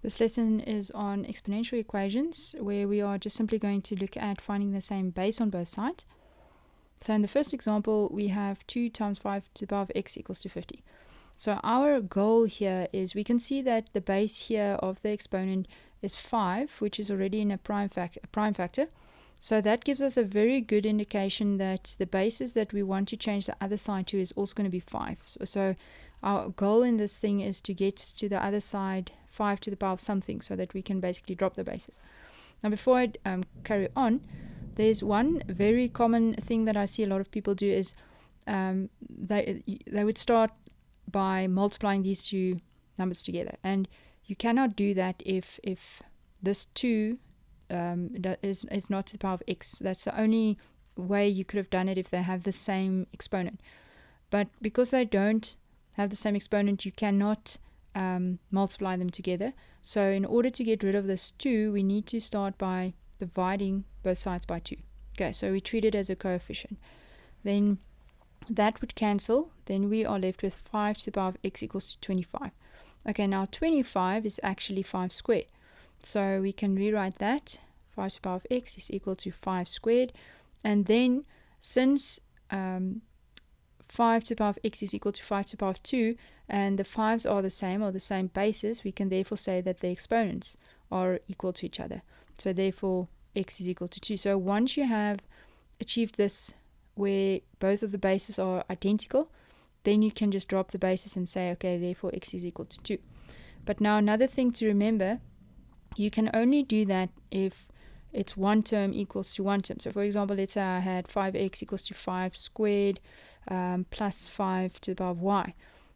This lesson is on exponential equations, where we are just simply going to look at finding the same base on both sides. So in the first example, we have 2 times 5 to the power of x equals to 50. So our goal here is, we can see that the base here of the exponent is 5, which is already in a prime factor. So that gives us a very good indication that the basis that we want to change the other side to is also going to be 5. So our goal in this thing is to get to the other side 5 to the power of something, so that we can basically drop the bases. Now before I carry on, there's one very common thing that I see a lot of people do is they would start by multiplying these two numbers together, and you cannot do that if this 2 is not to the power of x. That's the only way you could have done it if they have the same exponent. But because they don't have the same exponent, you cannot multiply them together. So in order to get rid of this 2, we need to start by dividing both sides by 2. Okay, so we treat it as a coefficient. Then that would cancel. Then we are left with 5 to the power of x equals to 25. Okay, now 25 is actually 5 squared. So we can rewrite that. 5 to the power of x is equal to 5 squared. And then since 5 to the power of x is equal to 5 to the power of 2, and the 5's are the same, or the same basis, we can therefore say that the exponents are equal to each other. So therefore x is equal to 2. So once you have achieved this where both of the bases are identical, then you can just drop the basis and say, okay, therefore x is equal to 2. But now another thing to remember, you can only do that if it's one term equals to one term. So for example, let's say I had 5x equals to 5 squared plus 5 to the power of y.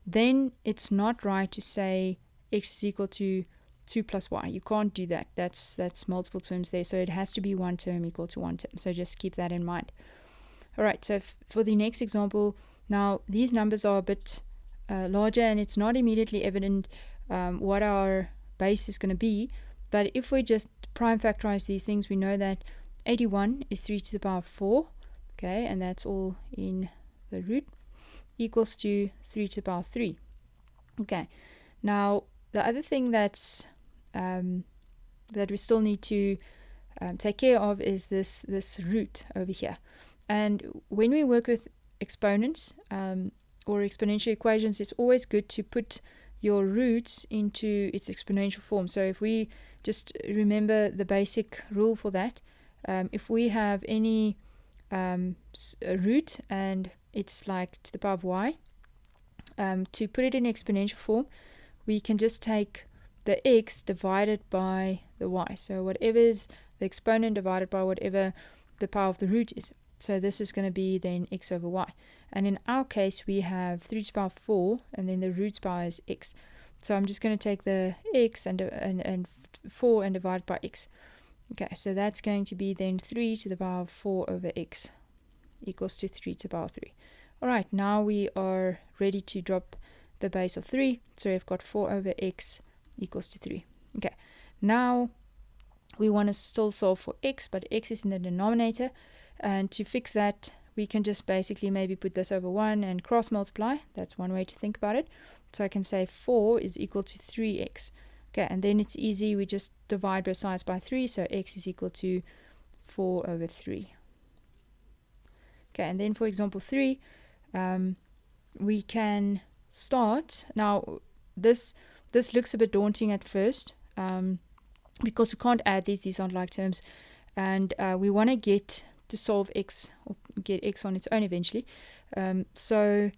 Then it's not right to say x is equal to 2 plus y. You can't do that. That's multiple terms there. So it has to be one term equal to one term. So just keep that in mind. All right, so for the next example, now these numbers are a bit larger, and it's not immediately evident what our base is going to be. But if we just prime factorize these things, we know that 81 is 3 to the power of 4, okay, and that's all in the root, equals to 3 to the power of 3. Okay, now the other thing that's that we still need to take care of is this root over here. And when we work with exponents or exponential equations, it's always good to put your roots into its exponential form. So if we just remember the basic rule for that, if we have any root and it's like to the power of y, to put it in exponential form, we can just take the x divided by the y. So whatever is the exponent divided by whatever the power of the root is. So this is going to be then x over y. And in our case, we have 3 to the power of 4, and then the root power is x. So I'm just going to take the x and 4 and divide by x. Okay, so that's going to be then 3 to the power of 4 over x equals to 3 to the power of 3. All right, now we are ready to drop the base of 3. So we've got 4 over x equals to 3. Okay, now we want to still solve for x, but x is in the denominator. And to fix that, we can just basically maybe put this over 1 and cross multiply. That's one way to think about it. So I can say 4 is equal to 3x. Okay, and then it's easy. We just divide both sides by 3. So x is equal to 4 over 3. Okay, and then for example 3, we can start. Now, this looks a bit daunting at first because we can't add these. These aren't like terms. And we want to get to solve x, or get x on its own eventually. So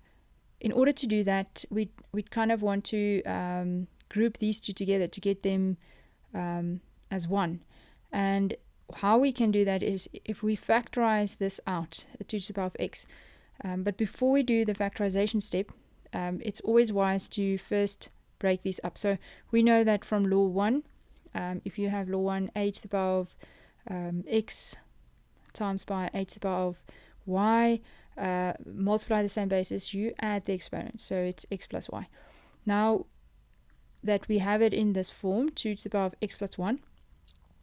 in order to do that, we'd kind of want to group these two together to get them as one. And how we can do that is if we factorize this out, 2 to the power of x. But before we do the factorization step, it's always wise to first break these up. So we know that from law 1, if you have law 1, a to the power of x times by a to the power of y, multiply the same basis, you add the exponent, so it's x plus y. Now that we have it in this form, 2 to the power of x plus 1,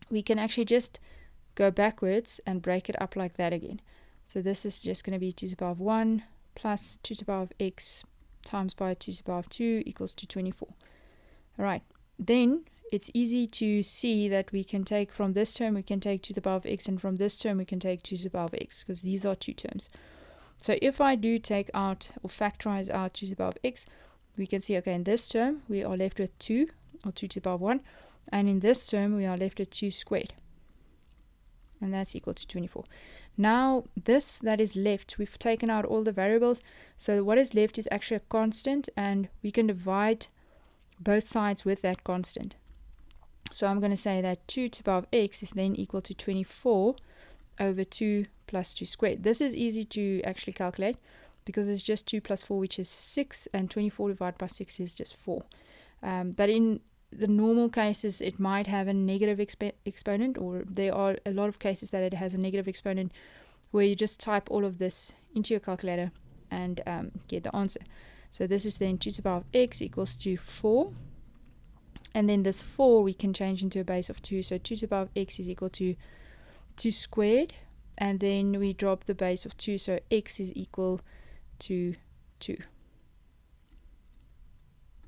we can actually just go backwards and break it up like that again. So this is just going to be 2 to the power of 1 plus 2 to the power of x times by 2 to the power of 2 equals to 24. All right, then it's easy to see that we can take from this term, we can take 2 to the power of x, and from this term we can take 2 to the power of x, because these are two terms. So if I do take out or factorize out 2 to the power of x, we can see, okay, in this term we are left with 2, or 2 to the power of 1, and in this term we are left with 2 squared, and that's equal to 24. Now this that is left, we've taken out all the variables, so what is left is actually a constant, and we can divide both sides with that constant. So I'm going to say that 2 to the power of x is then equal to 24 over 2 plus 2 squared. This is easy to actually calculate because it's just 2 plus 4, which is 6, and 24 divided by 6 is just 4. But in the normal cases, it might have a negative exponent, or there are a lot of cases that it has a negative exponent, where you just type all of this into your calculator and get the answer. So this is then 2 to the power of x equals to 4. And then this 4 we can change into a base of 2. So 2 to the power of x is equal to 2 squared. And then we drop the base of 2. So x is equal to 2.